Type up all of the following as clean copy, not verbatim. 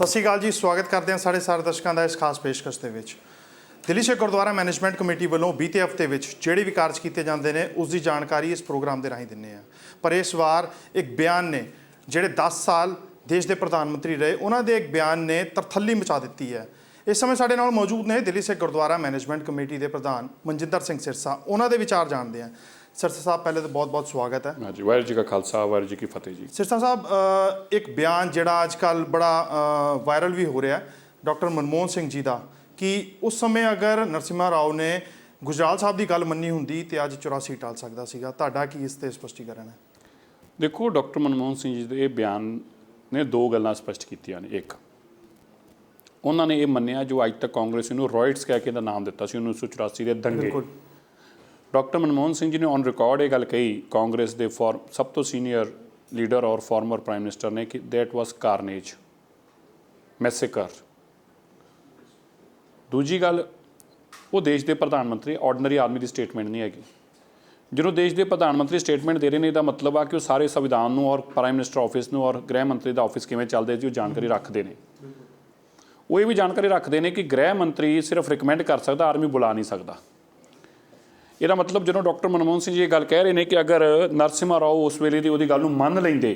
ਸਤਿ ਸ਼੍ਰੀ ਅਕਾਲ ਜੀ। ਸਵਾਗਤ ਕਰਦੇ ਹਾਂ ਸਾਰੇ ਦਰਸ਼ਕਾਂ ਦਾ ਇਸ ਖਾਸ ਪੇਸ਼ਕਸ਼ ਦੇ ਵਿੱਚ। ਦਿੱਲੀ ਸਿੱਖ ਗੁਰਦੁਆਰਾ ਮੈਨੇਜਮੈਂਟ ਕਮੇਟੀ ਵੱਲੋਂ ਬੀਤੇ ਹਫ਼ਤੇ ਵਿੱਚ ਜਿਹੜੇ ਵੀ ਕਾਰਜ ਕੀਤੇ ਜਾਂਦੇ ਨੇ ਉਸ ਦੀ ਜਾਣਕਾਰੀ ਇਸ ਪ੍ਰੋਗਰਾਮ ਦੇ ਰਾਹੀਂ ਦਿੰਦੇ ਆ। ਪਰ ਇਸ ਵਾਰ ਇੱਕ ਬਿਆਨ ਨੇ ਜਿਹੜੇ 10 ਸਾਲ ਦੇਸ਼ ਦੇ ਪ੍ਰਧਾਨ ਮੰਤਰੀ ਰਹੇ ਉਹਨਾਂ ਦੇ ਇੱਕ ਬਿਆਨ ਨੇ ਤਰਥੱਲੀ ਮਚਾ ਦਿੱਤੀ ਹੈ। ਇਸ ਸਮੇਂ ਸਾਡੇ ਨਾਲ ਮੌਜੂਦ ਨੇ ਦਿੱਲੀ ਸਿੱਖ ਗੁਰਦੁਆਰਾ ਮੈਨੇਜਮੈਂਟ ਕਮੇਟੀ ਦੇ ਪ੍ਰਧਾਨ ਮਨਜਿੰਦਰ ਸਿੰਘ ਸਿਰਸਾ। ਉਹਨਾਂ ਦੇ ਵਿਚਾਰ ਜਾਣਦੇ ਹਾਂ। सिरसा साहब पहले तो बहुत बहुत स्वागत है। हाँ जी, वाहिगुरू जी का खालसा वाहिगुरू जी की फतेह जी। सिरसा साहब एक बयान जिहड़ा अजकल बड़ा वायरल भी हो रहा है डॉक्टर मनमोहन सिंह जी का कि उस समय अगर नरसिम्हा राव ने गुजराल साहब की गल मन्नी हुंदी तो अज 84 टाल सकता सीगा। तुहाडा की इस ते स्पष्टीकरण है? देखो, डॉक्टर मनमोहन सिंह जी के बयान ने दो गल्लां स्पष्ट कीतियां ने। एक उन्होंने ये मन्निया जो अज तक कांग्रेस इहनूं रॉयट्स कह के नाम दिता सी 1984 के दंगे। डॉक्टर मनमोहन सिंह जी ने ऑन रिकॉर्ड ये गल कही कांग्रेस के सब तो सीनियर लीडर और फॉर्मर प्राइम मिनिस्टर ने कि दैट वाज कारनेज मैसेकर। दूजी गल वो देश के प्रधानमंत्री ऑर्डनरी आदमी की स्टेटमेंट नहीं हैगी। जो देश के प्रधानमंत्री स्टेटमेंट दे रहे हैं, इसका मतलब आ कि वो सारे संविधान नूं और प्राइम मिनिस्टर ऑफिस नूं और गृह मंत्री का ऑफिस किवें चलदे जी जानकारी रखते हैं। वो ये भी जानकारी रखते हैं कि गृह मंत्री सिर्फ रिकमेंड कर सकता, आर्मी बुला नहीं सकता। ਇਹਦਾ मतलब जो डॉक्टर मनमोहन सिंह जी ये गल कह रहे हैं कि अगर नरसिम्हा राव उस वेले की गल मन लेंदे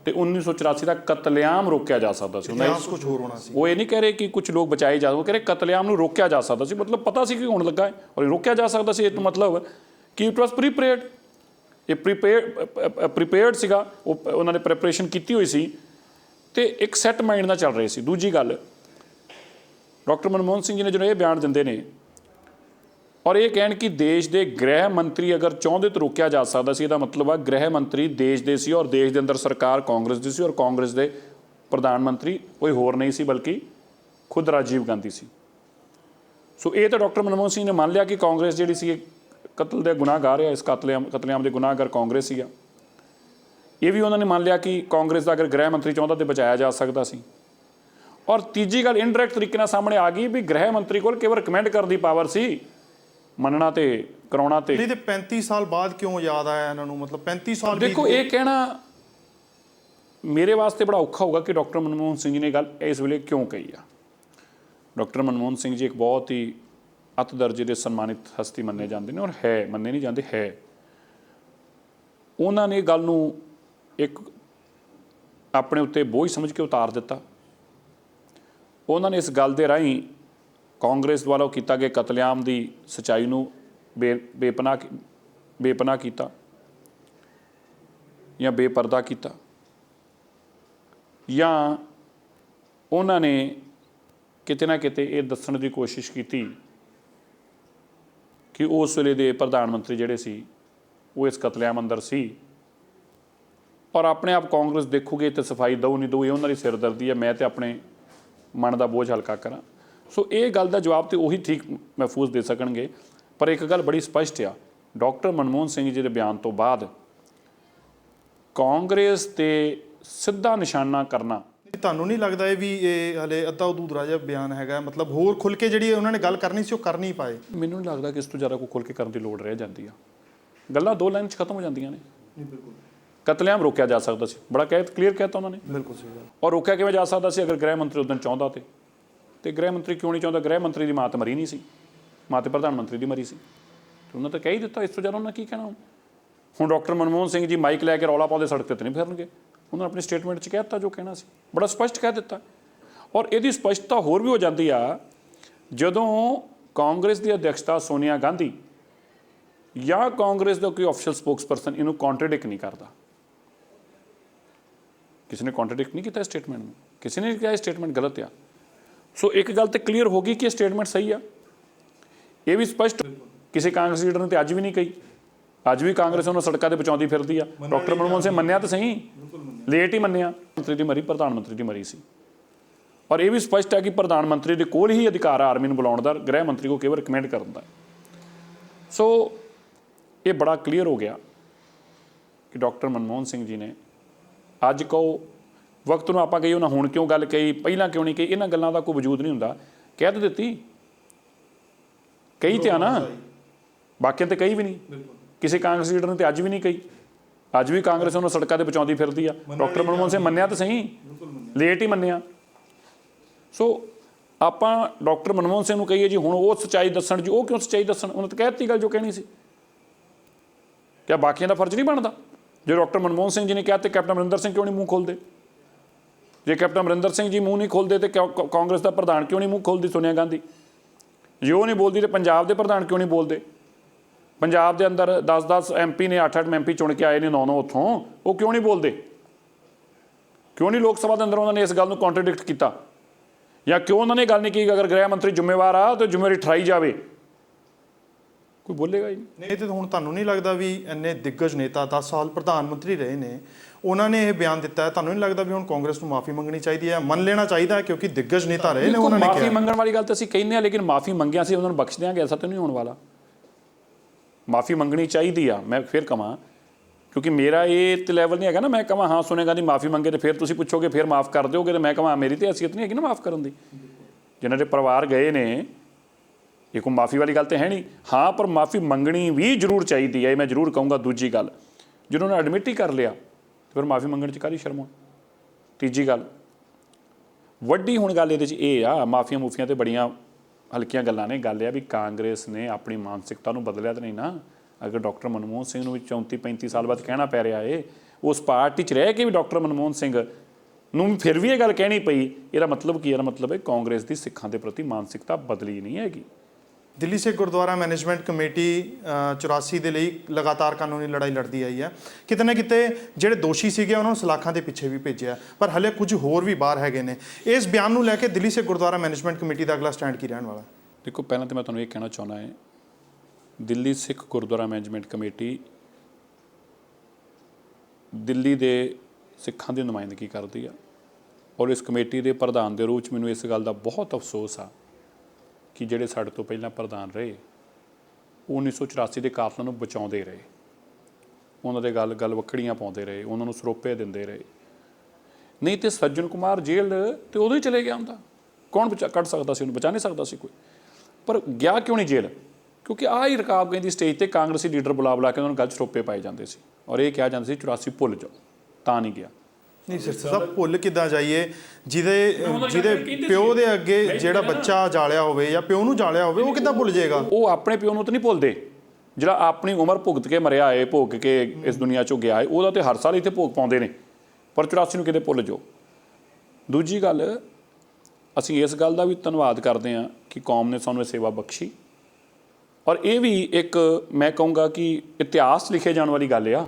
तो 1984 का कतलेआम रोकया जा सकता सी। कुछ होर होना सी। वो ये नहीं कह रहे कि कुछ लोग बचाए जा, वो कह रहे कतलेआम नूं रोकया जा सकता सी। मतलब पता सी कि होने लगा है और रोकया जा सकता सी। तो मतलब कि इट वॉज प्रीपेयर्ड, ये प्रीपेयर्ड सीगा, उन्होंने प्रिपरेशन की हुई सी ते एक सैट माइंड नाल चल रहे सी। दूजी गल डॉक्टर मनमोहन सिंह जी ने जो ये बयान दिंदे ने और ये कहन कि देश के गृह मंत्री अगर चाहते तो रोकया जा सकता सी, इसका मतलब है गृह मंत्री देश के सी और देश के अंदर सरकार कांग्रेस की सी और कांग्रेस के प्रधानमंत्री कोई होर नहीं सी बल्कि खुद राजीव गांधी सी। सो ये तो डॉक्टर मनमोहन सिंह ने मान लिया कि कांग्रेस जी सी कतल के गुनाहगार है, इस कतलेआम के गुनाहगार कांग्रेस ही आ। ये भी उन्होंने मान लिया कि कांग्रेस का अगर गृह मंत्री चाहता तो बचाया जा सकता सी। और तीजी गल इनडायरैक्ट तरीके सामने आ गई भी गृह मंत्री को केवल रिकमेंड करने की पावर सी, मनना ते कराउणा ते नहीं। 35 साल बाद क्यों याद आया इन्होंने? मतलब 35 साल देखो ये कहना मेरे वास्ते बड़ा औखा होगा कि डॉक्टर मनमोहन सिंह जी ने गल इस वेले क्यों कही है। डॉक्टर मनमोहन सिंह जी एक बहुत ही अत दर्जे के सन्मानित हस्ती मन्ने जाते हैं और है, मन्ने नहीं जाते है। उन्होंने गल नूं एक अपने उत्ते बोझ समझ के उतार दिता। उन्होंने इस गल के राही कांग्रेस वालों किया गया कतलेआम की सच्चाई नूं बेपनाह किया या बेपरदा किया, या उन्होंने किते ना किते ये दस्सण की कोशिश की कि उस वेले दे प्रधानमंत्री जिहड़े सी वो इस कतलेआम अंदर सी और अपने आप कांग्रेस देखोगे तो सफाई दऊ नहीं दऊ, ये उन्होंने सिरदर्दी है, मैं तो अपने मन का बोझ हल्का करा। सो ये गल का जवाब तो उही ठीक महफूज दे सकणगे। पर एक गल बड़ी स्पष्ट आ, डॉक्टर मनमोहन सिंह जी के बयान तो बाद कांग्रेस ते सीधा निशाना करना ਤੁਹਾਨੂੰ नहीं लगता भी ये हले अद्धा अधूरा जिहा बयान हैगा? मतलब होर खुल के जिहड़ी उन्होंने गल करनी सी वो कर नहीं पाए। मैनूं नहीं लगता कि इस तो ज़्यादा कोई खुल के करने की लोड़ रह जाती है। गल्लां दो लाइन च खत्म हो जांदियां ने। कतलेआम रोकया जा सकता सी, बड़ा क्लीयर कहता उन्होंने। बिल्कुल सही गल। और रोकया किवें जा सकता सी अगर गृह मंत्री उस दिन चाहता तो गृह मंत्री क्यों नहीं चाहता? गृह मंत्री की मां तो मरी नहीं सी, मां तो प्रधानमंत्री की मरी सी, तो उन्होंने तो कह ही दिता। इस तो ज़्यादा उन्होंने की कहना हुण डॉक्टर मनमोहन सिंह जी माइक लैके रौला पाउंदे सड़क तो नहीं फिरनगे। उन्होंने अपनी स्टेटमेंट च कहता जो कहना सी, बड़ा स्पष्ट कह दिता। और यदी स्पष्टता होर भी हो जाती आ जदों कांग्रेस की अध्यक्षता सोनिया गांधी या कांग्रेस का कोई ऑफिशियल स्पोक्सपर्सन इनू कॉन्ट्रडिक्ट नहीं करता। किसी ने कॉन्ट्रडिक्ट नहीं किया स्टेटमेंट में, किसी ने कहा स्टेटमेंट गलत आ। सो एक गल तो क्लीयर होगी कि स्टेटमेंट सही है। ये भी स्पष्ट किसी कांग्रेस लीडर ने तो अज भी नहीं कही, अज भी कांग्रेस उन्होंने सड़कों पर पहुँचाती फिरती है। डॉक्टर मनमोहन सिंह मन्निया तो सही, लेट ही मन्निया। मंत्री की मरी प्रधानमंत्री की मरी सी। और ये भी स्पष्ट है कि प्रधानमंत्री के कोल ही अधिकार है आर्मी बुलाने का, गृह मंत्री को केवल रिकमेंड करने का। सो ये बड़ा क्लीयर हो गया कि डॉक्टर मनमोहन सिंह जी ने अज कहो वक्त में आप कही उन्हें हुण क्यों गल कही, पहला क्यों नहीं कही, इन्हां गल्लां दा कोई वजूद नहीं हुंदा। कह तो दी कही तो आ ना, बाकियां तो कही भी नहीं। किसी कांग्रेस लीडर ने तो अज भी नहीं कही, अज भी कांग्रेस उन्होंने सड़कों पर पहुँचाती फिरती है। डॉक्टर मनमोहन सिंह मन्निया तो सही, लेट ही मन्निया। ਸੋ ਆਪਾਂ ਡਾਕਟਰ ਮਨਮੋਹਨ ਸਿੰਘ ਨੂੰ ਕਹੀਏ ਜੀ ਹੁਣ ਉਹ ਸੱਚਾਈ ਦੱਸਣ ਜੀ, ਉਹ ਕਿਉਂ ਸੱਚਾਈ ਦੱਸਣ? ਉਹਨਾਂ ਤਾਂ ਕਹਿ ਦਿੱਤੀ ਗੱਲ ਜੋ ਕਹਿਣੀ ਸੀ। ਕਿਆ ਬਾਕੀਆਂ ਦਾ ਫਰਜ਼ ਨਹੀਂ ਬਣਦਾ? ਜੇ ਡਾਕਟਰ ਮਨਮੋਹਨ ਸਿੰਘ ਜੀ ਨੇ ਕਿਹਾ ਤੇ ਕੈਪਟਨ ਅਮਰਿੰਦਰ ਸਿੰਘ ਕਿਉਂ ਨਹੀਂ ਮੂੰਹ ਖੋਲ੍ਹਦੇ? ਜੇ ਕੈਪਟਨ ਅਮਰਿੰਦਰ ਸਿੰਘ ਜੀ ਮੂੰਹ ਨਹੀਂ ਖੋਲ੍ਹਦੇ ਤੇ ਕਾਂਗਰਸ ਦਾ ਪ੍ਰਧਾਨ ਕਿਉਂ ਨਹੀਂ ਮੂੰਹ ਖੋਲ੍ਹਦੀ ਸੋਨੀਆ ਗਾਂਧੀ? ਜੇ ਉਹ ਨਹੀਂ ਬੋਲਦੀ ਤੇ ਪੰਜਾਬ ਦੇ ਪ੍ਰਧਾਨ ਕਿਉਂ ਨਹੀਂ ਬੋਲਦੇ? ਪੰਜਾਬ ਦੇ ਅੰਦਰ 10-10 MP ਨੇ, 8-8 MP ਚੁਣ ਕੇ ਆਏ ਨੇ, 9-9 ਉੱਥੋਂ, ਉਹ ਕਿਉਂ ਨਹੀਂ ਬੋਲਦੇ? ਕਿਉਂ ਨਹੀਂ ਲੋਕ ਸਭਾ ਦੇ ਅੰਦਰ ਉਹਨਾਂ ਨੇ ਇਸ ਗੱਲ ਨੂੰ ਕੰਟਰਡਿਕਟ ਕੀਤਾ? ਜਾਂ ਕਿਉਂ ਉਹਨਾਂ ਨੇ ਗੱਲ ਨਹੀਂ ਕੀਤੀ ਅਗਰ ਗ੍ਰਹਿ ਮੰਤਰੀ ਜ਼ਿੰਮੇਵਾਰ ਆ ਤਾਂ ਜ਼ਿੰਮੇਵਾਰੀ ਠਹਿਰਾਈ ਜਾਵੇ? ਕੋਈ ਬੋਲੇਗਾ ਹੀ ਨਹੀਂ। ਇਹ ਤੇ ਹੁਣ ਤੁਹਾਨੂੰ ਨਹੀਂ ਲੱਗਦਾ ਵੀ ਇੰਨੇ ਦਿੱਗਜ ਨੇਤਾ 10 ਸਾਲ ਪ੍ਰਧਾਨ ਮੰਤਰੀ ਰਹੇ ਨੇ, ਉਹਨਾਂ ਨੇ ਇਹ ਬਿਆਨ ਦਿੱਤਾ ਹੈ, ਤੁਹਾਨੂੰ ਨਹੀਂ ਲੱਗਦਾ ਵੀ ਹੁਣ ਕਾਂਗਰਸ ਨੂੰ ਮਾਫੀ ਮੰਗਣੀ ਚਾਹੀਦੀ ਹੈ, ਮੰਨ ਲੈਣਾ ਚਾਹੀਦਾ ਕਿਉਂਕਿ ਦਿੱਗਜ ਨੇਤਾ ਰਹੇ ਨੇ, ਉਹਨਾਂ ਨੇ ਮਾਫੀ ਮੰਗਣ ਵਾਲੀ ਗੱਲ ਤਾਂ ਅਸੀਂ ਕਹਿੰਦੇ ਹਾਂ, ਲੇਕਿਨ ਮਾਫੀ ਮੰਗਿਆ ਸੀ ਉਹਨਾਂ ਨੂੰ ਬਖਸ਼ ਦਿਆਂਗੇ ਐਸਾ ਤਾਂ ਨਹੀਂ ਹੋਣ ਵਾਲਾ। ਮਾਫੀ ਮੰਗਣੀ ਚਾਹੀਦੀ ਆ, ਮੈਂ ਫਿਰ ਕਹਾਂ, ਕਿਉਂਕਿ ਮੇਰਾ ਇਹ ਤੇ ਲੈਵਲ ਨਹੀਂ ਹੈਗਾ ਨਾ ਮੈਂ ਕਹਾਂ ਹਾਂ ਸੋਨੀਆ ਗਾਂਧੀ ਮਾਫੀ ਮੰਗੇ ਤੇ ਫਿਰ ਤੁਸੀਂ ਪੁੱਛੋਗੇ ਫਿਰ ਮਾਫ ਕਰ ਦਿਓਗੇ, ਤੇ ਮੈਂ ਕਹਾਂ ਮੇਰੀ ਤੇ ਹੈਸੀਅਤ ਨਹੀਂ ਹੈਗੀ ਨਾ ਮਾਫ ਕਰਨ ਦੀ। ਜਿਨ੍ਹਾਂ ਦੇ ਪਰਿਵਾਰ ਗਏ ਨੇ, ਇਹ ਕੋਈ ਮਾਫੀ ਵਾਲੀ ਗੱਲ ਤਾਂ ਹੈ ਨਹੀਂ। ਹਾਂ, ਪਰ ਮਾਫੀ ਮੰਗਣੀ ਵੀ ਜ਼ਰੂਰ ਚਾਹੀਦੀ ਹੈ, ਇਹ ਮੈਂ ਜ਼ਰੂਰ ਕਹੂੰਗਾ। ਦੂਜੀ ਗੱਲ, ਜਿਹਨਾਂ ਨੇ ਐਡਮਿਟ ਹੀ ਕਰ ਲਿਆ ਫਿਰ ਮਾਫੀ ਮੰਗਣ 'ਚ ਕਾਹਦੀ ਸ਼ਰਮ? ਤੀਜੀ ਗੱਲ, ਵੱਡੀ ਹੁਣ ਗੱਲ ਇਹਦੇ 'ਚ ਇਹ ਆ, ਮਾਫੀਆਂ ਮੂਫੀਆਂ ਤੇ ਬੜੀਆਂ ਹਲਕੀਆਂ ਗੱਲਾਂ ਨੇ। ਗੱਲ ਇਹ ਆ ਵੀ ਕਾਂਗਰਸ ਨੇ ਆਪਣੀ ਮਾਨਸਿਕਤਾ ਨੂੰ ਬਦਲਿਆ ਤਾਂ ਨਹੀਂ ਨਾ। ਅਗਰ ਡਾਕਟਰ ਮਨਮੋਹਨ ਸਿੰਘ ਨੂੰ ਵੀ 34-35 ਸਾਲ ਬਾਅਦ ਕਹਿਣਾ ਪੈ ਰਿਹਾ ਏ, ਉਸ ਪਾਰਟੀ 'ਚ ਰਹਿ ਕੇ ਵੀ ਡਾਕਟਰ ਮਨਮੋਹਨ ਸਿੰਘ ਨੂੰ ਫਿਰ ਵੀ ਇਹ ਗੱਲ ਕਹਿਣੀ ਪਈ, ਇਹਦਾ ਮਤਲਬ ਕੀ? ਇਹਦਾ ਮਤਲਬ ਹੈ ਕਾਂਗਰਸ ਦੀ ਸਿੱਖਾਂ ਦੇ ਪ੍ਰਤੀ ਮਾਨਸਿਕਤਾ ਬਦਲੀ ਨਹੀਂ ਹੈਗੀ। ਦਿੱਲੀ ਸਿੱਖ ਗੁਰਦੁਆਰਾ ਮੈਨੇਜਮੈਂਟ ਕਮੇਟੀ 84 ਦੇ ਲਈ ਲਗਾਤਾਰ ਕਾਨੂੰਨੀ ਲੜਾਈ ਲੜਦੀ ਆਈ ਹੈ। ਕਿਤੇ ਨਾ ਕਿਤੇ ਜਿਹੜੇ ਦੋਸ਼ੀ ਸੀਗੇ ਉਹਨਾਂ ਨੂੰ ਸਲਾਖਾਂ ਦੇ ਪਿੱਛੇ ਵੀ ਭੇਜਿਆ, ਪਰ ਹਲੇ ਕੁਝ ਹੋਰ ਵੀ ਬਾਹਰ ਹੈਗੇ ਨੇ। ਇਸ ਬਿਆਨ ਨੂੰ ਲੈ ਕੇ ਦਿੱਲੀ ਸਿੱਖ ਗੁਰਦੁਆਰਾ ਮੈਨੇਜਮੈਂਟ ਕਮੇਟੀ ਦਾ ਅਗਲਾ ਸਟੈਂਡ ਕੀ ਰਹਿਣ ਵਾਲਾ? ਦੇਖੋ, ਪਹਿਲਾਂ ਤਾਂ ਮੈਂ ਤੁਹਾਨੂੰ ਇਹ ਕਹਿਣਾ ਚਾਹੁੰਦਾ ਹੈ, ਦਿੱਲੀ ਸਿੱਖ ਗੁਰਦੁਆਰਾ ਮੈਨੇਜਮੈਂਟ ਕਮੇਟੀ ਦਿੱਲੀ ਦੇ ਸਿੱਖਾਂ ਦੀ ਨੁਮਾਇੰਦਗੀ ਕਰਦੀ ਆ, ਔਰ ਇਸ ਕਮੇਟੀ ਦੇ ਪ੍ਰਧਾਨ ਦੇ ਰੂਪ 'ਚ ਮੈਨੂੰ ਇਸ ਗੱਲ ਦਾ ਬਹੁਤ ਅਫਸੋਸ ਆ ਕਿ ਜਿਹੜੇ ਸਾਡੇ ਤੋਂ ਪਹਿਲਾਂ ਪ੍ਰਧਾਨ ਰਹੇ ਉਹ 1984 ਦੇ ਕਾਤਲਾਂ ਨੂੰ ਬਚਾਉਂਦੇ ਰਹੇ, ਉਹਨਾਂ ਦੇ ਗੱਲ ਵੱਖੜੀਆਂ ਪਾਉਂਦੇ ਰਹੇ, ਉਹਨਾਂ ਨੂੰ ਸਰੋਪੇ ਦਿੰਦੇ ਰਹੇ। ਨਹੀਂ ਤੇ ਸੱਜਣ ਕੁਮਾਰ ਜੇਲ੍ਹ ਤੇ ਉਦੋਂ ਹੀ ਚਲੇ ਗਿਆ ਹੁੰਦਾ, ਕੌਣ ਕੱਢ ਸਕਦਾ ਸੀ ਉਹਨੂੰ? ਬਚਾ ਨਹੀਂ ਸਕਦਾ ਸੀ ਕੋਈ। ਪਰ ਗਿਆ ਕਿਉਂ ਨਹੀਂ ਜੇਲ੍ਹ? ਕਿਉਂਕਿ ਆਹ ਹੀ ਰਕਾਬ ਕਹਿੰਦੀ ਸਟੇਜ ਤੇ ਕਾਂਗਰਸੀ ਲੀਡਰ ਬੁਲਾ ਕੇ ਉਹਨਾਂ ਨੂੰ ਗੱਲ ਸਰੋਪੇ ਪਾਏ ਜਾਂਦੇ ਸੀ, ਔਰ ਇਹ ਕਿਹਾ ਜਾਂਦਾ ਸੀ 84 ਭੁੱਲ ਜਾਓ, ਤਾਂ ਨਹੀਂ ਗਿਆ। ਨਹੀਂ ਸਿਰਸਾ ਸਾਹਿਬ, ਭੁੱਲ ਕਿੱਦਾਂ ਜਾਈਏ ਜਿਹਦੇ ਪਿਓ ਦੇ ਅੱਗੇ ਜਿਹੜਾ ਬੱਚਾ ਜਾਲਿਆ ਹੋਵੇ ਜਾਂ ਪਿਓ ਨੂੰ ਜਾਲਿਆ ਹੋਵੇ, ਉਹ ਕਿੱਦਾਂ ਭੁੱਲ ਜਾਏਗਾ? ਉਹ ਆਪਣੇ ਪਿਓ ਨੂੰ ਤਾਂ ਨਹੀਂ ਭੁੱਲਦੇ, ਜਿਹੜਾ ਆਪਣੀ ਉਮਰ ਭੁਗਤ ਕੇ ਮਰਿਆ ਹੈ, ਭੋਗ ਕੇ ਇਸ ਦੁਨੀਆ 'ਚੋਂ ਗਿਆ ਹੈ, ਉਹਦਾ ਤੇ ਹਰ ਸਾਲ ਇੱਥੇ ਭੋਗ ਪਾਉਂਦੇ ਨੇ, ਪਰ 84 ਨੂੰ ਕਿਤੇ ਭੁੱਲ ਜਾਓ। ਦੂਜੀ ਗੱਲ, ਅਸੀਂ ਇਸ ਗੱਲ ਦਾ ਵੀ ਧੰਨਵਾਦ ਕਰਦੇ ਹਾਂ ਕਿ ਕੌਮ ਨੇ ਸਾਨੂੰ ਇਹ ਸੇਵਾ ਬਖਸ਼ੀ, ਔਰ ਇਹ ਵੀ ਇੱਕ ਮੈਂ ਕਹੂੰਗਾ ਕਿ ਇਤਿਹਾਸ ਲਿਖੇ ਜਾਣ ਵਾਲੀ ਗੱਲ ਆ।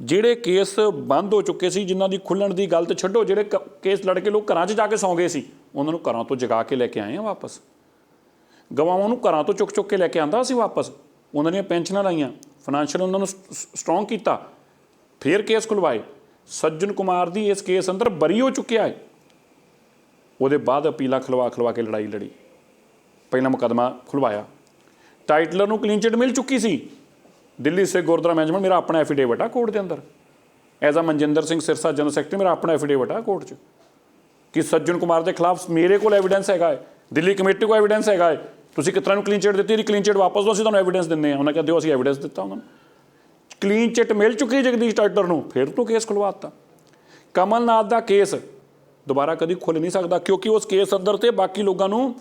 ਜਿਹੜੇ ਕੇਸ ਬੰਦ ਹੋ ਚੁੱਕੇ ਸੀ, ਜਿਨ੍ਹਾਂ ਦੀ ਖੁੱਲ੍ਹਣ ਦੀ ਗੱਲ ਤਾਂ ਛੱਡੋ, ਜਿਹੜੇ ਕੇਸ ਲੜ ਕੇ ਲੋਕ ਘਰਾਂ 'ਚ ਜਾ ਕੇ ਸੌਂ ਗਏ ਸੀ, ਉਹਨਾਂ ਨੂੰ ਘਰਾਂ ਤੋਂ ਜਗਾ ਕੇ ਲੈ ਕੇ ਆਏ ਆ ਵਾਪਸ। ਗਵਾਵਾਂ ਨੂੰ ਘਰਾਂ ਤੋਂ ਚੁੱਕ ਕੇ ਲੈ ਕੇ ਆਂਦਾ ਸੀ ਵਾਪਸ, ਉਹਨਾਂ ਦੀਆਂ ਪੈਨਸ਼ਨਾਂ ਲਾਈਆਂ, ਫਾਈਨੈਂਸ਼ੀਅਲ ਉਹਨਾਂ ਨੂੰ ਸਟਰੋਂਗ ਕੀਤਾ, ਫਿਰ ਕੇਸ ਖੁਲਵਾਏ। ਸੱਜਣ ਕੁਮਾਰ ਦੀ ਇਸ ਕੇਸ ਅੰਦਰ ਬਰੀ ਹੋ ਚੁੱਕਿਆ ਹੈ, ਉਹਦੇ ਬਾਅਦ ਅਪੀਲਾਂ ਖਲਵਾ ਕੇ ਲੜਾਈ ਲੜੀ, ਪਹਿਲਾ ਮੁਕੱਦਮਾ ਖੁਲਵਾਇਆ। ਟਾਈਟਲਰ ਨੂੰ ਕਲੀਨ ਚਿਟ ਮਿਲ ਚੁੱਕੀ ਸੀ। ਦਿੱਲੀ ਸਿੱਖ ਗੁਰਦੁਆਰਾ ਮੈਨੇਜਮੈਂਟ, ਮੇਰਾ ਆਪਣਾ ਐਫੀਡੇਵਿਟ ਆ ਕੋਰਟ ਦੇ ਅੰਦਰ, as a Manjinder Singh Sirsa general secretary, ਮੇਰਾ ਆਪਣਾ ਐਫੀਡੇਵਿਟ ਆ ਕੋਰਟ 'ਚ ਕਿ ਸੱਜਣ ਕੁਮਾਰ ਦੇ ਖਿਲਾਫ ਮੇਰੇ ਕੋਲ ਐਵੀਡੈਂਸ ਹੈਗਾ ਹੈ, ਦਿੱਲੀ ਕਮੇਟੀ ਕੋਲ ਐਵੀਡੈਂਸ ਹੈਗਾ ਹੈ। ਤੁਸੀਂ ਕਿਸ ਤਰ੍ਹਾਂ ਨੂੰ ਕਲੀਨ ਚਿਟ ਦਿੱਤੀ, ਇਹਦੀ ਕਲੀਨ ਚਿਟ ਵਾਪਸ ਦਿਓ, ਅਸੀਂ ਤੁਹਾਨੂੰ ਐਵੀਡੈਂਸ ਦਿੰਦੇ ਹਾਂ। ਉਹਨਾਂ ਕਹਿੰਦੇ ਹੋ ਅਸੀਂ ਐਵੀਡੈਂਸ ਦਿੱਤਾ, ਉਹਨਾਂ ਨੂੰ ਕਲੀਨ ਚਿਟ ਮਿਲ ਚੁੱਕੀ ਜਗਦੀਸ਼ ਟਾਈਟਲਰ ਨੂੰ, ਫਿਰ ਤੋਂ ਕੇਸ ਖੁਲਵਾ ਦਿੱਤਾ। ਕਮਲਨਾਥ ਦਾ ਕੇਸ ਦੁਬਾਰਾ ਕਦੀ ਖੁੱਲ੍ਹ ਨਹੀਂ ਸਕਦਾ, ਕਿਉਂਕਿ ਉਸ ਕੇਸ ਅੰਦਰ ਤੇ ਬਾਕੀ ਲੋਕਾਂ ਨੂੰ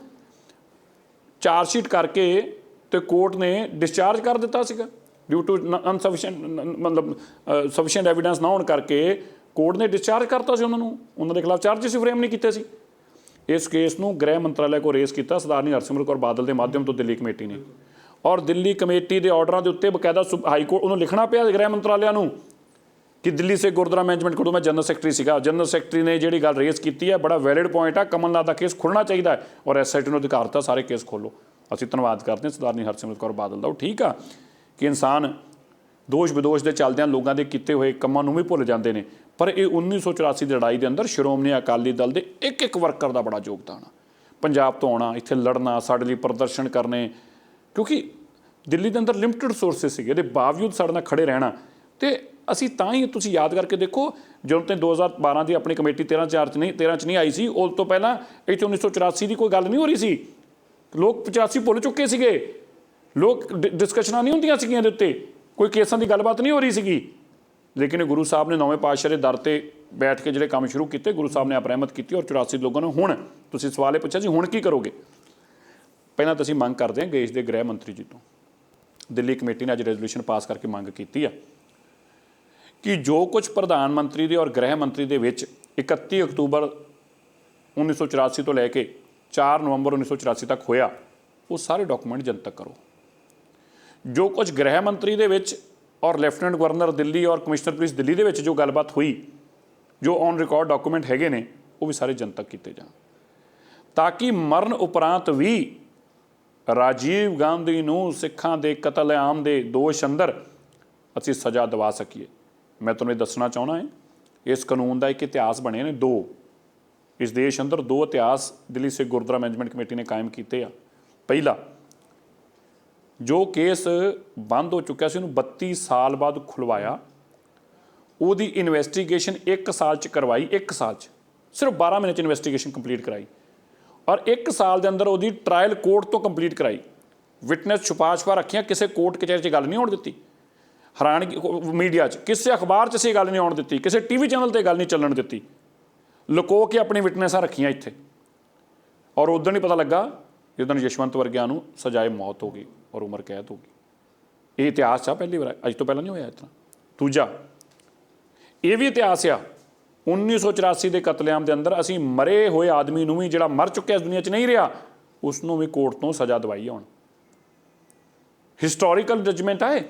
ਚਾਰਜ ਸ਼ੀਟ ਕਰਕੇ ਤੇ ਕੋਰਟ ਨੇ ਡਿਸਚਾਰਜ ਕਰ ਦਿੱਤਾ ਸੀਗਾ, ਡਿਊ ਟੂ ਅਨਸਫੀਸ਼ੀਐਂਟ, ਮਤਲਬ ਸਫੀਸ਼ੀਐਂਟ ਐਵੀਡੈਂਸ ਨਾ ਹੋਣ ਕਰਕੇ ਕੋਰਟ ਨੇ ਡਿਸਚਾਰਜ ਕਰਤਾ ਸੀ ਉਹਨਾਂ ਨੂੰ, ਉਹਨਾਂ ਦੇ ਖਿਲਾਫ ਚਾਰਜਿਸ ਫਰੇਮ ਨਹੀਂ ਕੀਤੇ ਸੀ। ਇਸ ਕੇਸ ਨੂੰ ਗ੍ਰਹਿ ਮੰਤਰਾਲੇ ਕੋਲ ਰੇਸ ਕੀਤਾ ਸਰਦਾਰਨੀ ਹਰਸਿਮਰਤ ਕੌਰ ਬਾਦਲ ਦੇ ਮਾਧਿਅਮ ਤੋਂ ਦਿੱਲੀ ਕਮੇਟੀ ਨੇ, ਔਰ ਦਿੱਲੀ ਕਮੇਟੀ ਦੇ ਆਰਡਰਾਂ ਦੇ ਉੱਤੇ ਬਕਾਇਦਾ ਹਾਈ ਕੋਰਟ ਉਹਨੂੰ ਲਿਖਣਾ ਪਿਆ ਗ੍ਰਹਿ ਮੰਤਰਾਲਿਆਂ ਨੂੰ ਕਿ ਦਿੱਲੀ ਸਿੱਖ ਗੁਰਦੁਆਰਾ ਮੈਨੇਜਮੈਂਟ ਕੋਲ ਮੈਂ ਜਨਰਲ ਸੈਕਟਰੀ ਸੀਗਾ, ਜਨਰਲ ਸੈਕਟਰੀ ਨੇ ਜਿਹੜੀ ਗੱਲ ਰੇਸ ਕੀਤੀ ਹੈ ਬੜਾ ਵੈਲਿਡ ਪੁਆਇੰਟ ਆ, ਕਮਲਨਾਥ ਦਾ ਕੇਸ ਖੁੱਲ੍ਹਣਾ ਚਾਹੀਦਾ ਹੈ, ਔਰ SIT ਨੂੰ ਅਧਿਕਾਰ ਦਿੱਤਾ ਸਾਰੇ ਕੇਸ ਖੋਲ੍ਹੋ। ਅਸੀਂ ਧੰਨਵਾਦ ਕਰਦੇ ਹਾਂ ਸਰਦਾਰਨੀ ਹਰਸਿਮਰਤ ਕੌਰ ਬਾਦਲ ਦਾ। ਉਹ ਠੀਕ ਆ ਕਿ ਇਨਸਾਨ ਦੋਸ਼ ਵਿਦੋਸ਼ ਦੇ ਚੱਲਦਿਆਂ ਲੋਕਾਂ ਦੇ ਕੀਤੇ ਹੋਏ ਕੰਮਾਂ ਨੂੰ ਵੀ ਭੁੱਲ ਜਾਂਦੇ ਨੇ, ਪਰ ਇਹ 1984 ਦੀ ਲੜਾਈ ਦੇ ਅੰਦਰ ਸ਼੍ਰੋਮਣੀ ਅਕਾਲੀ ਦਲ ਦੇ ਇੱਕ ਵਰਕਰ ਦਾ ਬੜਾ ਯੋਗਦਾਨ ਆ। ਪੰਜਾਬ ਤੋਂ ਆਉਣਾ, ਇੱਥੇ ਲੜਨਾ, ਸਾਡੇ ਲਈ ਪ੍ਰਦਰਸ਼ਨ ਕਰਨੇ, ਕਿਉਂਕਿ ਦਿੱਲੀ ਦੇ ਅੰਦਰ ਲਿਮਟਿਡ ਸੋਰਸਿਸ ਸੀਗੇ, ਇਹਦੇ ਬਾਵਜੂਦ ਸਾਡੇ ਨਾਲ ਖੜੇ ਰਹਿਣਾ। ਤੇ ਅਸੀਂ ਤਾਂ ਹੀ, ਤੁਸੀਂ ਯਾਦ ਕਰਕੇ ਦੇਖੋ, ਜਦੋਂ ਤੇ 2012 ਦੀ ਆਪਣੀ ਕਮੇਟੀ 13 'ਚ ਨਹੀਂ ਆਈ ਸੀ, ਉਸ ਤੋਂ ਪਹਿਲਾਂ ਇੱਥੇ 1984 ਦੀ ਕੋਈ ਗੱਲ ਨਹੀਂ ਹੋ ਰਹੀ ਸੀ, ਲੋਕ 85 ਭੁੱਲ ਚੁੱਕੇ ਸੀਗੇ, ਲੋਕ ਡਿਸਕਸ਼ਨਾਂ ਨਹੀਂ ਹੁੰਦੀਆਂ ਸੀਗੀਆਂ ਇਹਦੇ ਉੱਤੇ, ਕੋਈ ਕੇਸਾਂ ਦੀ ਗੱਲਬਾਤ ਨਹੀਂ ਹੋ ਰਹੀ ਸੀਗੀ। ਲੇਕਿਨ ਗੁਰੂ ਸਾਹਿਬ ਨੇ ਨੌਵੇਂ ਪਾਤਸ਼ਾਹ ਦੇ ਦਰ ਤੇ ਬੈਠ ਕੇ ਜਿਹੜੇ ਕੰਮ ਸ਼ੁਰੂ ਕੀਤੇ, ਗੁਰੂ ਸਾਹਿਬ ਨੇ ਆਪ ਰਹਿਮਤ ਕੀਤੀ ਔਰ 84 ਲੋਕਾਂ ਨੂੰ। ਹੁਣ ਤੁਸੀਂ ਸਵਾਲ ਇਹ ਪੁੱਛਿਆ ਸੀ ਹੁਣ ਕੀ ਕਰੋਗੇ। ਪਹਿਲਾਂ ਤਾਂ ਅਸੀਂ ਮੰਗ ਕਰਦੇ ਹਾਂ ਦੇਸ਼ ਦੇ ਗ੍ਰਹਿ ਮੰਤਰੀ ਜੀ ਤੋਂ, ਦਿੱਲੀ ਕਮੇਟੀ ਨੇ ਅੱਜ ਰੈਜ਼ੋਲੂਸ਼ਨ ਪਾਸ ਕਰਕੇ ਮੰਗ ਕੀਤੀ ਆ ਕਿ ਜੋ ਕੁਝ ਪ੍ਰਧਾਨ ਮੰਤਰੀ ਦੇ ਔਰ ਗ੍ਰਹਿ ਮੰਤਰੀ ਦੇ ਵਿੱਚ 31 ਅਕਤੂਬਰ 1984 ਤੋਂ ਲੈ ਕੇ 4 ਨਵੰਬਰ 1984 ਤੱਕ ਹੋਇਆ, ਉਹ ਸਾਰੇ ਡਾਕੂਮੈਂਟ ਜਨਤਕ ਕਰੋ। ਜੋ ਕੁਝ ਗ੍ਰਹਿ ਮੰਤਰੀ ਦੇ ਵਿੱਚ ਔਰ ਲੈਫਟੀਨੈਂਟ ਗਵਰਨਰ ਦਿੱਲੀ ਔਰ ਕਮਿਸ਼ਨਰ ਪੁਲਿਸ ਦਿੱਲੀ ਦੇ ਵਿੱਚ ਜੋ ਗੱਲਬਾਤ ਹੋਈ, ਜੋ ਔਨ ਰਿਕਾਰਡ ਡਾਕੂਮੈਂਟ ਹੈਗੇ ਨੇ, ਉਹ ਵੀ ਸਾਰੇ ਜਨਤਕ ਕੀਤੇ ਜਾਣ, ਤਾਂ ਕਿ ਮਰਨ ਉਪਰੰਤ ਵੀ ਰਾਜੀਵ ਗਾਂਧੀ ਨੂੰ ਸਿੱਖਾਂ ਦੇ ਕਤਲੇਆਮ ਦੇ ਦੋਸ਼ ਅੰਦਰ ਅਸੀਂ ਸਜ਼ਾ ਦਿਵਾ ਸਕੀਏ। ਮੈਂ ਤੁਹਾਨੂੰ ਇਹ ਦੱਸਣਾ ਚਾਹੁੰਦਾ ਹਾਂ, ਇਸ ਕਾਨੂੰਨ ਦਾ ਇੱਕ ਇਤਿਹਾਸ ਬਣੇ ਨੇ ਦੋ। ਇਸ ਦੇਸ਼ ਅੰਦਰ ਦੋ ਇਤਿਹਾਸ ਦਿੱਲੀ ਸਿੱਖ ਗੁਰਦੁਆਰਾ ਮੈਨੇਜਮੈਂਟ ਕਮੇਟੀ ਨੇ ਕਾਇਮ ਕੀਤੇ ਆ। ਪਹਿਲਾ, ਜੋ ਕੇਸ ਬੰਦ ਹੋ ਚੁੱਕਿਆ ਸੀ ਉਹਨੂੰ 32 ਸਾਲ ਬਾਅਦ ਖੁਲਵਾਇਆ, ਉਹਦੀ ਇਨਵੈਸਟੀਗੇਸ਼ਨ 1 ਸਾਲ 'ਚ ਕਰਵਾਈ, 1 ਸਾਲ 'ਚ ਸਿਰਫ 12 ਮਹੀਨੇ 'ਚ ਇਨਵੈਸਟੀਗੇਸ਼ਨ ਕੰਪਲੀਟ ਕਰਾਈ ਔਰ 1 ਸਾਲ ਦੇ ਅੰਦਰ ਉਹਦੀ ਟਰਾਇਲ ਕੋਰਟ ਤੋਂ ਕੰਪਲੀਟ ਕਰਾਈ। ਵਿਟਨੈਸ ਛੁਪਾ ਰੱਖੀਆਂ, ਕਿਸੇ ਕੋਰਟ ਕਚਹਿਰੀ 'ਚ ਗੱਲ ਨਹੀਂ ਹੋਣ ਦਿੱਤੀ। ਹੈਰਾਨਗੀ ਮੀਡੀਆ 'ਚ, ਕਿਸੇ ਅਖਬਾਰ 'ਚ ਅਸੀਂ ਗੱਲ ਨਹੀਂ ਆਉਣ ਦਿੱਤੀ, ਕਿਸੇ ਟੀਵੀ ਚੈਨਲ ਤੇ ਗੱਲ ਨਹੀਂ ਚੱਲਣ ਦਿੱਤੀ, ਲੁਕੋ ਕੇ ਆਪਣੀ ਵਿਟਨੈਸਾਂ ਰੱਖੀਆਂ ਇੱਥੇ। ਔਰ ਉਦੋਂ ਹੀ ਪਤਾ ਲੱਗਾ ਜਦੋਂ ਯਸ਼ਵੰਤ ਵਰਗਿਆਂ ਨੂੰ ਸਜ਼ਾਏ ਮੌਤ ਹੋ ਗਈ ਔਰ ਉਮਰ ਕੈਦ ਹੋ ਗਈ। ਇਹ ਇਤਿਹਾਸ ਆ, ਪਹਿਲੀ ਵਾਰ, ਅੱਜ ਤੋਂ ਪਹਿਲਾਂ ਨਹੀਂ ਹੋਇਆ ਇਸ ਤਰ੍ਹਾਂ। ਦੂਜਾ, ਇਹ ਵੀ ਇਤਿਹਾਸ ਆ 1984 ਦੇ ਕਤਲੇਆਮ ਦੇ ਅੰਦਰ ਅਸੀਂ ਮਰੇ ਹੋਏ ਆਦਮੀ ਨੂੰ ਵੀ, ਜਿਹੜਾ ਮਰ ਚੁੱਕਿਆ ਇਸ ਦੁਨੀਆ 'ਚ ਨਹੀਂ ਰਿਹਾ, ਉਸ ਨੂੰ ਵੀ ਕੋਰਟ ਤੋਂ ਸਜ਼ਾ ਦਵਾਈ ਹੁਣ। ਹਿਸਟੋਰੀਕਲ ਜਜਮੈਂਟ ਆਏ।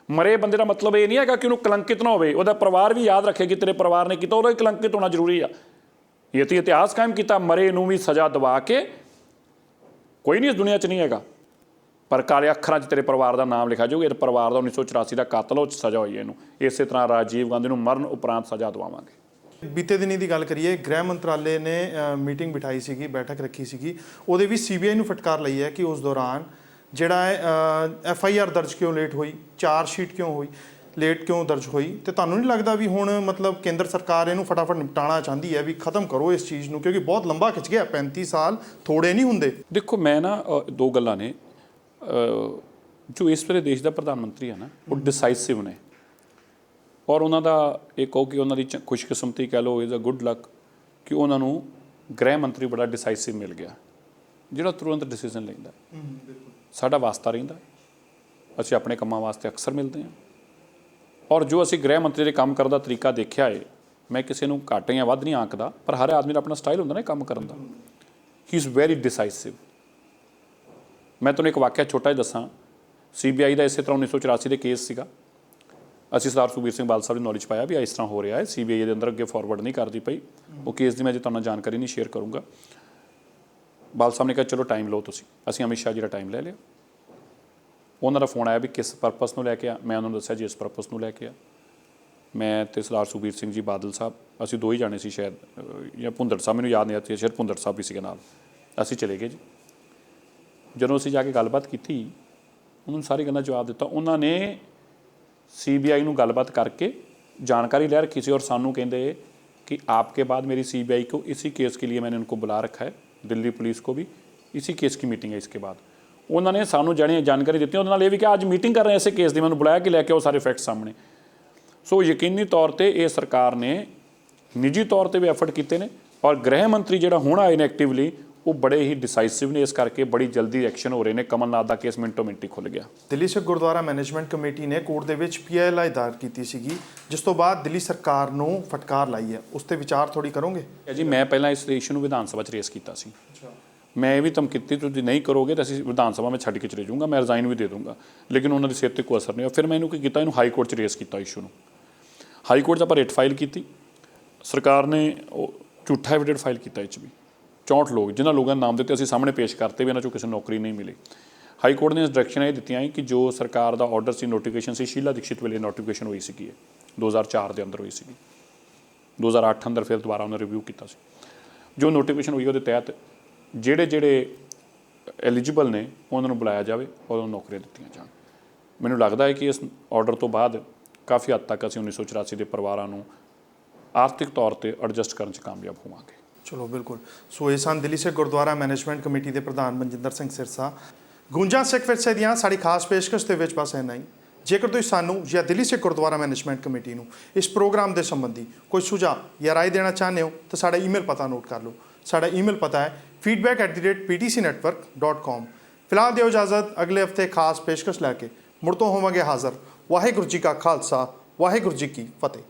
ਮਰੇ ਬੰਦੇ ਦਾ ਮਤਲਬ ਇਹ ਨਹੀਂ ਹੈਗਾ ਕਿ ਉਹਨੂੰ ਕਲੰਕਿਤ ਨਾ ਹੋਵੇ, ਉਹਦਾ ਪਰਿਵਾਰ ਵੀ ਯਾਦ ਰੱਖੇ ਕਿ ਤੇਰੇ ਪਰਿਵਾਰ ਨੇ ਕੀਤਾ, ਉਹਦਾ ਹੀ ਕਲੰਕਿਤ ਹੋਣਾ ਜ਼ਰੂਰੀ ਆ। ਇਹ ਤਾਂ ਇਤਿਹਾਸ ਕਾਇਮ ਕੀਤਾ, ਮਰੇ ਨੂੰ ਵੀ ਸਜ਼ਾ ਦਵਾ ਕੇ। ਕੋਈ ਨਹੀਂ ਇਸ ਦੁਨੀਆ 'ਚ ਨਹੀਂ ਹੈਗਾ, ਪਰ ਕਾਲੇ ਅੱਖਰਾਂ 'ਚ ਤੇਰੇ ਪਰਿਵਾਰ ਦਾ ਨਾਮ ਲਿਖਿਆ ਜਾਊਗਾ, ਇਹ ਪਰਿਵਾਰ ਦਾ 1984 ਦਾ ਕਾਤਲ, ਉਹ 'ਚ ਸਜ਼ਾ ਹੋਈ ਇਹਨੂੰ। ਇਸੇ ਤਰ੍ਹਾਂ ਰਾਜੀਵ ਗਾਂਧੀ ਨੂੰ ਮਰਨ ਉਪਰੰਤ ਸਜ਼ਾ ਦਵਾਵਾਂਗੇ। ਬੀਤੇ ਦਿਨੀ ਦੀ ਗੱਲ ਕਰੀਏ, ਗ੍ਰਹਿ ਮੰਤਰਾਲੇ ਨੇ ਮੀਟਿੰਗ ਬਿਠਾਈ ਸੀਗੀ, ਬੈਠਕ ਰੱਖੀ ਸੀਗੀ, ਉਹਦੇ ਵੀ ਸੀਬੀਆਈ ਨੂੰ ਫਟਕਾਰ ਲਈ ਹੈ ਕਿ ਉਸ ਦੌਰਾਨ ਜਿਹੜਾ ਹੈ FIR ਦਰਜ ਕਿਉਂ ਲੇਟ ਹੋਈ, ਚਾਰਜ ਸ਼ੀਟ ਕਿਉਂ ਹੋਈ, ਲੇਟ ਕਿਉਂ ਦਰਜ ਹੋਈ। ਤੇ ਤੁਹਾਨੂੰ ਨਹੀਂ ਲੱਗਦਾ ਵੀ ਹੁਣ ਮਤਲਬ ਕੇਂਦਰ ਸਰਕਾਰ ਇਹਨੂੰ ਫਟਾਫਟ ਨਿਪਟਾਉਣਾ ਚਾਹੁੰਦੀ ਹੈ, ਵੀ ਖਤਮ ਕਰੋ ਇਸ ਚੀਜ਼ ਨੂੰ, ਕਿਉਂਕਿ ਬਹੁਤ ਲੰਬਾ ਖਿੱਚ ਗਿਆ, 35 ਸਾਲ ਥੋੜੇ ਨਹੀਂ ਹੁੰਦੇ। ਦੇਖੋ, ਮੈਂ ਨਾ ਦੋ ਗੱਲਾਂ ਨੇ, ਜੋ ਇਸ ਵੇਲੇ ਦੇਸ਼ ਦਾ ਪ੍ਰਧਾਨ ਮੰਤਰੀ ਹੈ ਨਾ, ਉਹ ਡਿਸਾਈਸਿਵ ਨੇ ਔਰ ਉਹਨਾਂ ਦਾ ਇਹ ਕਹੋ ਕਿ ਉਹਨਾਂ ਦੀ ਖੁਸ਼ਕਿਸਮਤੀ ਕਹਿ ਲਓ, ਇਜ਼ ਅ ਗੁੱਡ ਲੱਕ ਕਿ ਉਹਨਾਂ ਨੂੰ ਗ੍ਰਹਿ ਮੰਤਰੀ ਬੜਾ ਡਿਸਾਈਸਿਵ ਮਿਲ ਗਿਆ, ਜਿਹੜਾ ਤੁਰੰਤ ਡਿਸੀਜ਼ਨ ਲੈਂਦਾ। ਸਾਡਾ ਵਾਸਤਾ ਰਹਿੰਦਾ, ਅਸੀਂ ਆਪਣੇ ਕੰਮਾਂ ਵਾਸਤੇ ਅਕਸਰ ਮਿਲਦੇ ਹਾਂ ਔਰ ਜੋ ਅਸੀਂ ਗ੍ਰਹਿ ਮੰਤਰੀ ਦੇ ਕੰਮ ਕਰਨ ਦਾ ਤਰੀਕਾ ਦੇਖਿਆ ਹੈ, ਮੈਂ ਕਿਸੇ ਨੂੰ ਘੱਟ ਜਾਂ ਵੱਧ ਨਹੀਂ ਆਂਕਦਾ, ਪਰ ਹਰ ਆਦਮੀ ਦਾ ਆਪਣਾ ਸਟਾਈਲ ਹੁੰਦਾ ਨਾ ਕੰਮ ਕਰਨ ਦਾ। He is very decisive. ਮੈਂ ਤੁਹਾਨੂੰ ਇੱਕ ਵਾਕਿਆ ਛੋਟਾ ਜਿਹਾ ਦੱਸਾਂ। CBI ਦਾ ਇਸੇ ਤਰ੍ਹਾਂ 1984 ਦੇ ਕੇਸ ਸੀਗਾ। ਅਸੀਂ ਸਰਦਾਰ ਸੁਖਬੀਰ ਸਿੰਘ ਬਾਦਲ ਸਾਹਿਬ ਦੀ ਨੌਲੇਜ ਪਾਇਆ ਵੀ ਇਸ ਤਰ੍ਹਾਂ ਹੋ ਰਿਹਾ ਹੈ, CBI ਦੇ ਅੰਦਰ ਅੱਗੇ ਫਾਰਵਰਡ ਨਹੀਂ ਕਰਦੀ ਪਈ। ਉਹ ਕੇਸ ਦੀ ਮੈਂ ਜੇ ਤੁਹਾਨੂੰ ਜਾਣਕਾਰੀ ਨਹੀਂ ਸ਼ੇਅਰ ਕਰੂੰਗਾ। ਬਾਦਲ ਸਾਹਿਬ ਨੇ ਕਿਹਾ ਚਲੋ ਟਾਈਮ ਲਓ ਤੁਸੀਂ। ਅਸੀਂ ਅਮਿਤ ਸ਼ਾਹ ਜੀ ਦਾ ਟਾਈਮ ਲੈ ਲਿਆ। ਉਹਨਾਂ ਦਾ ਫੋਨ ਆਇਆ ਵੀ ਕਿਸ ਪਰਪਸ ਨੂੰ ਲੈ ਕੇ ਆ। ਮੈਂ ਉਹਨਾਂ ਨੂੰ ਦੱਸਿਆ ਜੀ ਇਸ ਪਰਪਸ ਨੂੰ ਲੈ ਕੇ ਆ। ਮੈਂ ਤੇ ਸਰਦਾਰ ਸੁਖਬੀਰ ਸਿੰਘ ਜੀ ਬਾਦਲ ਸਾਹਿਬ, ਅਸੀਂ ਦੋ ਹੀ ਜਾਣੇ ਸੀ ਸ਼ਾਇਦ, ਜਾਂ ਭੁੰਦੜ ਸਾਹਿਬ, ਮੈਨੂੰ ਯਾਦ ਨਹੀਂ ਆਤੀ, ਸ਼ਾਇਦ ਭੁੰਦੜ ਸਾਹਿਬ ਵੀ ਸੀਗੇ ਨਾਲ। ਅਸੀਂ ਚਲੇ ਗਏ ਜੀ। ਜਦੋਂ ਅਸੀਂ ਜਾ ਕੇ ਗੱਲਬਾਤ ਕੀਤੀ, ਉਹਨਾਂ ਨੂੰ ਸਾਰੀ ਗੱਲਾਂ ਜਵਾਬ ਦਿੱਤਾ। ਉਹਨਾਂ ਨੇ CBI ਨੂੰ ਗੱਲਬਾਤ ਕਰਕੇ जानकारी ले रखी थी और सानू कहते कि आपके बाद मेरी CBI को इसी केस के लिए मैंने उनको बुला रखा है, दिल्ली पुलिस को भी इसी केस की मीटिंग है। इसके बाद उन्होंने सानू जानी जानकारी दी, उन्होंने ये भी कि आज मीटिंग कर रहे हैं इस केस की, मैंने बुलाया कि लैके आओ सारे फैक्ट सामने। सो यकीनी तौर पर ये सरकार ने निजी तौर पर भी एफर्ट किए हैं और गृह मंत्री जो हुण आए ने एक्टिवली वो बड़े ही डिसाइसिव ने, इस करके बड़ी जल्दी एक्शन हो रहे हैं। कमलनाथ का केस मिनटों मिनट ही खुल गया। दिल्ली सिख गुरुद्वारा मैनेजमेंट कमेटी ने कोर्ट दे विच PIL दायर की सीगी, जिस तो बाद दिल्ली सरकार नूं फटकार लाई है, उस ते विचार थोड़ी करोगे? जी मैं पहला इस इशू नूं विधान सभा च रेस कीता सी। मैं ये भी धमकी दी तुसीं नहीं करोगे तो असीं विधान सभा में छड्ड के चले जाऊँगा, मैं रिजाइन भी दे दूँगा, लेकिन उन्होंने सिर ते कोई असर नहीं। फिर मैं इनू की कीता, इनू हाई कोर्ट च रेस किया इशू नूं। हाई कोर्ट 'च आपां रिट फाइल की, सरकार ने झूठा एविडेंट फाइल किया। इस भी 64 लोग जिन्होंने लोगों ने नाम दिते असीं सामने पेश करते भी इन्हां चों किसी नौकरी नहीं मिली। हाई कोर्ट ने डायरैक्शन ये दित्तियां कि जो सरकार का ऑर्डर से नोटिफिकेशन से शीला दीक्षित वेले नोटिफिकेशन हुई सी 2004 के अंदर हुई सी, 2008 अंदर फिर दोबारा उन्हें रिव्यू किया। जो नोटिफिकेशन हुई वो तहत जेड़े जेड़े एलिजिबल ने उन्होंने बुलाया जाए और उन्होंने नौकरियां दित्तियां जाण। मैनूं लगता है कि इस ऑर्डर तो बाद काफ़ी हद तक असीं 1984 के परिवारां नूं आर्थिक तौर पर एडजस्ट करने कामयाब होवांगे। चलो बिल्कुल। सो ये सन दिल्ली सिख गुरुद्वारा मैनेजमेंट कमेटी के प्रधान मनजिंदर सिंह सिरसा। गूंजा सिख विरसे दियां साडी खास पेशकश दे विच बस इन्ना ही। ਜੇਕਰ ਤੁਸੀਂ ਸਾਨੂੰ ਜਾਂ ਦਿੱਲੀ ਸਿੱਖ ਗੁਰਦੁਆਰਾ ਮੈਨੇਜਮੈਂਟ ਕਮੇਟੀ ਨੂੰ ਇਸ ਪ੍ਰੋਗਰਾਮ ਦੇ ਸੰਬੰਧੀ ਕੋਈ ਸੁਝਾਅ ਜਾਂ ਰਾਏ ਦੇਣਾ ਚਾਹੁੰਦੇ ਹੋ ਤਾਂ ਸਾਡਾ ਈਮੇਲ ਪਤਾ ਨੋਟ ਕਰ ਲਓ। ਸਾਡਾ ਈਮੇਲ ਪਤਾ ਹੈ feedback@ptcnetwork.com। ਫਿਲਹਾਲ ਦਿਓ ਇਜਾਜ਼ਤ, ਅਗਲੇ ਹਫਤੇ ਖਾਸ ਪੇਸ਼ਕਸ਼ ਲੈ ਕੇ ਮੁੜ ਤੋਂ ਹੋਵਾਂਗੇ ਹਾਜ਼ਰ। ਵਾਹਿਗੁਰੂ ਜੀ ਕਾ ਖਾਲਸਾ, ਵਾਹਿਗੁਰੂ ਜੀ ਕੀ ਫਤਿਹ।